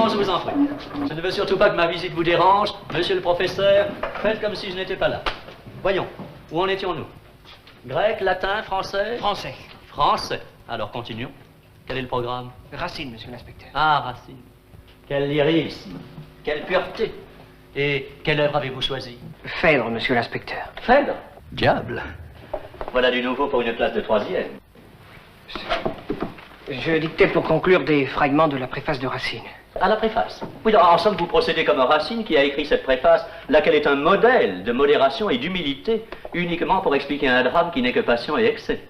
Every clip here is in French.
Non, je vous en prie. Je ne veux surtout pas que ma visite vous dérange. Monsieur le professeur, faites comme si je n'étais pas là. Voyons, où en étions-nous? Grec, latin, français? Français. Français. Alors, continuons. Quel est le programme? Racine, monsieur l'inspecteur. Ah, Racine. Quel lyrisme. Quelle pureté. Et quelle œuvre avez-vous choisi? Phèdre, monsieur l'inspecteur. Phèdre? Diable. Voilà du nouveau pour une classe de 3e. Je dictais pour conclure des fragments de la préface de Racine. À la préface. Oui, en somme, vous procédez comme Racine qui a écrit cette préface, laquelle est un modèle de modération et d'humilité, uniquement pour expliquer un drame qui n'est que passion et excès.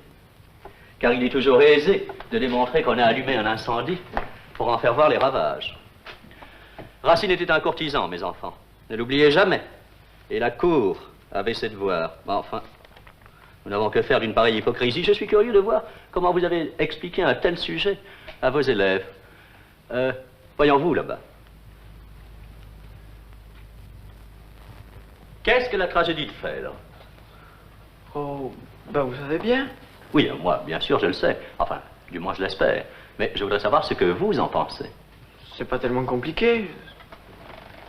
Car il est toujours aisé de démontrer qu'on a allumé un incendie pour en faire voir les ravages. Racine était un courtisan, mes enfants. Ne l'oubliez jamais. Et la cour avait ses devoirs. Enfin, nous n'avons que faire d'une pareille hypocrisie. Je suis curieux de voir comment vous avez expliqué un tel sujet à vos élèves. Voyons-vous là-bas. Qu'est-ce que la tragédie de Phèdre? Oh, ben vous savez bien. Oui, moi, bien sûr, je le sais. Enfin, du moins, je l'espère. Mais je voudrais savoir ce que vous en pensez. C'est pas tellement compliqué.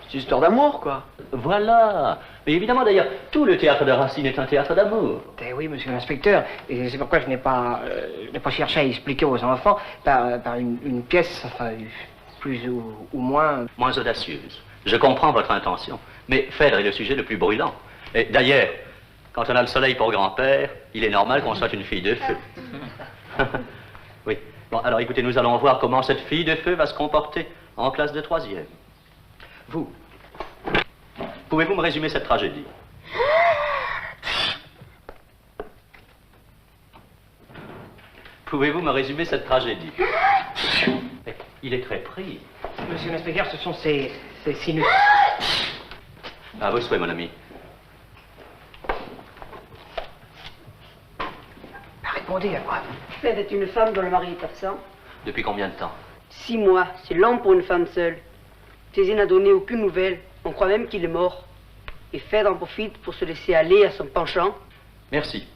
C'est une histoire d'amour, quoi. Voilà. Mais évidemment, d'ailleurs, tout le théâtre de Racine est un théâtre d'amour. Eh oui, monsieur l'inspecteur. Et c'est pourquoi je n'ai pas cherché à expliquer aux enfants par une pièce, enfin, plus ou moins... Moins audacieuse. Je comprends votre intention. Mais Phèdre est le sujet le plus brûlant. Et d'ailleurs, quand on a le soleil pour grand-père, il est normal qu'on soit une fille de feu. Oui. Bon, alors écoutez, nous allons voir comment cette fille de feu va se comporter en classe de 3e. Vous, pouvez-vous me résumer cette tragédie? Pouvez-vous me résumer cette tragédie? Il est très pris. Monsieur l'inspecteur, ce sont ces sinus. À vos souhaits, mon ami. Répondez à quoi? Phèdre est une femme dont le mari est absent. Depuis combien de temps? 6 mois, c'est long pour une femme seule. Thésée n'a donné aucune nouvelle. On croit même qu'il est mort. Et Phèdre en profite pour se laisser aller à son penchant. Merci.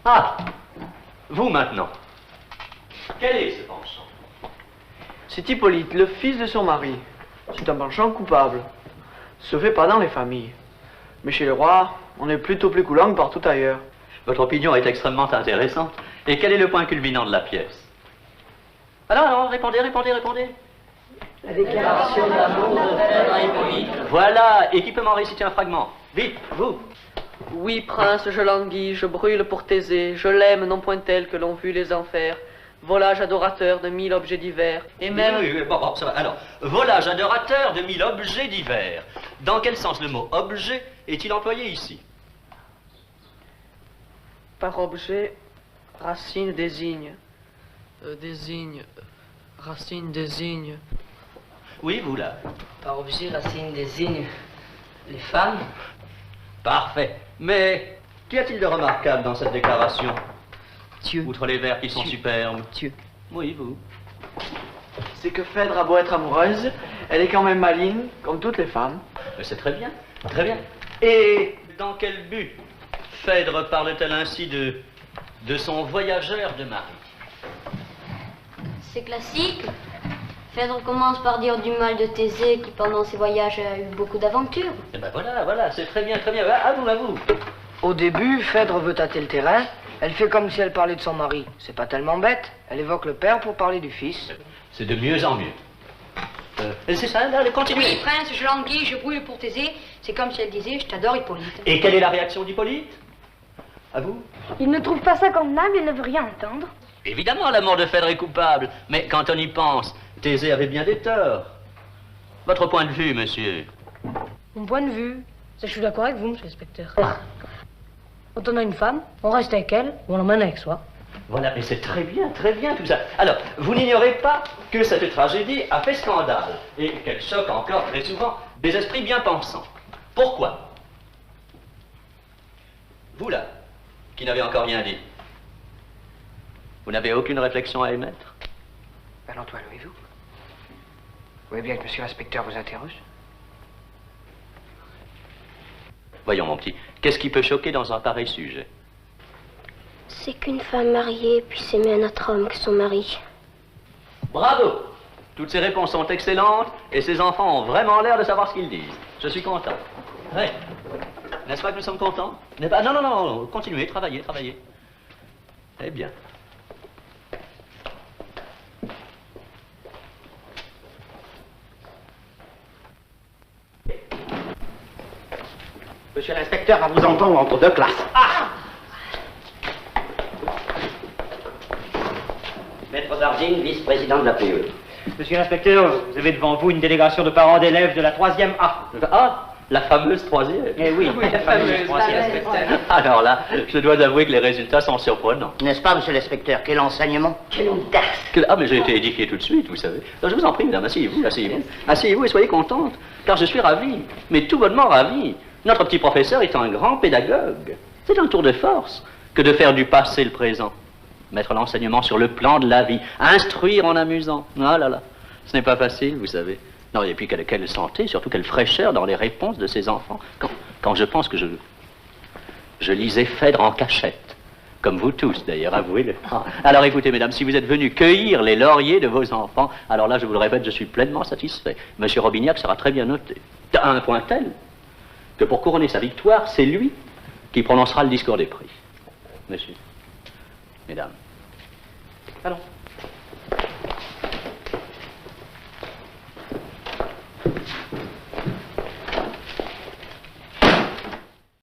Ah! Vous maintenant. Quel est ce penchant? C'est Hippolyte, le fils de son mari. C'est un penchant coupable. Se fait pas dans les familles. Mais chez le roi, on est plutôt plus coulant que partout ailleurs. Votre opinion est extrêmement intéressante. Et quel est le point culminant de la pièce? Alors, répondez. La déclaration d'amour de Phèdre à Hippolyte. Voilà, et qui peut m'en réciter un fragment? Vite, vous. Oui, prince, je languis, je brûle pour Thésée, je l'aime non point tel que l'ont vu les enfers. Volage adorateur de 1000 objets divers. Et même... Oui, bon, ça va. Alors, volage adorateur de 1000 objets divers. Dans quel sens le mot objet est-il employé ici? Par objet, Racine désigne. Racine désigne. Oui, vous là. Par objet, Racine désigne les femmes. Parfait. Mais qu'y a-t-il de remarquable dans cette déclaration? Dieu. Outre les vers qui sont superbes. Dieu. Oui, vous. C'est que Phèdre a beau être amoureuse, elle est quand même maligne, comme toutes les femmes. C'est très bien, très bien. Et dans quel but Phèdre parle-t-elle ainsi de son voyageur de mari? C'est classique. Phèdre commence par dire du mal de Thésée qui pendant ses voyages a eu beaucoup d'aventures. Eh ben voilà, c'est très bien, très bien. À vous. Au début, Phèdre veut tâter le terrain. Elle fait comme si elle parlait de son mari. C'est pas tellement bête. Elle évoque le père pour parler du fils. C'est de mieux en mieux. C'est ça, là, continuez. Oui, prince, je languis, je brûle pour Thésée. C'est comme si elle disait, je t'adore, Hippolyte. Et quelle est la réaction d'Hippolyte? À vous? Il ne trouve pas ça convenable, il ne veut rien entendre. Évidemment, la mort de Phèdre est coupable. Mais quand on y pense, Thésée avait bien des torts. Votre point de vue, monsieur? Mon point de vue, c'est que je suis d'accord avec vous, monsieur l'inspecteur. Quand on a une femme, on reste avec elle ou on l'emmène avec soi. Voilà, mais c'est très bien tout ça. Alors, vous n'ignorez pas que cette tragédie a fait scandale et qu'elle choque encore très souvent des esprits bien pensants. Pourquoi? Vous là, qui n'avez encore rien dit, vous n'avez aucune réflexion à émettre? Antoine, oui-vous? Vous voyez bien que monsieur l'inspecteur vous interroge? Voyons, mon petit, qu'est-ce qui peut choquer dans un pareil sujet? C'est qu'une femme mariée puisse aimer un autre homme que son mari. Bravo! Toutes ces réponses sont excellentes et ces enfants ont vraiment l'air de savoir ce qu'ils disent. Je suis content. Oui. N'est-ce pas que nous sommes contents? Non, non, non, continuez, travaillez, travaillez. Eh bien. Monsieur l'inspecteur va vous entendre entre deux classes. Ah! Maître Zardine, vice-président de la PE. Monsieur l'inspecteur, vous avez devant vous une délégation de parents d'élèves de la 3e A. Ah, la fameuse 3e. Eh oui, la fameuse 3e. Alors là, je dois avouer que les résultats sont surprenants. N'est-ce pas, monsieur l'inspecteur? Quel enseignement? Quelle audace! Ah, mais j'ai été édifié tout de suite, vous savez. Alors, je vous en prie, madame, asseyez-vous, asseyez-vous. Asseyez-vous et soyez contente, car je suis ravi, mais tout bonnement ravi. Notre petit professeur est un grand pédagogue. C'est un tour de force que de faire du passé le présent. Mettre l'enseignement sur le plan de la vie, instruire en amusant. Ah là là, ce n'est pas facile, vous savez. Non, et puis quelle santé, surtout quelle fraîcheur dans les réponses de ces enfants. Quand je pense que je lisais Phèdre en cachette, comme vous tous d'ailleurs, avouez-le. Alors écoutez, mesdames, si vous êtes venus cueillir les lauriers de vos enfants, alors là, je vous le répète, je suis pleinement satisfait. Monsieur Robignac sera très bien noté. À un point tel que pour couronner sa victoire, c'est lui qui prononcera le discours des prix. Monsieur, mesdames. Allons.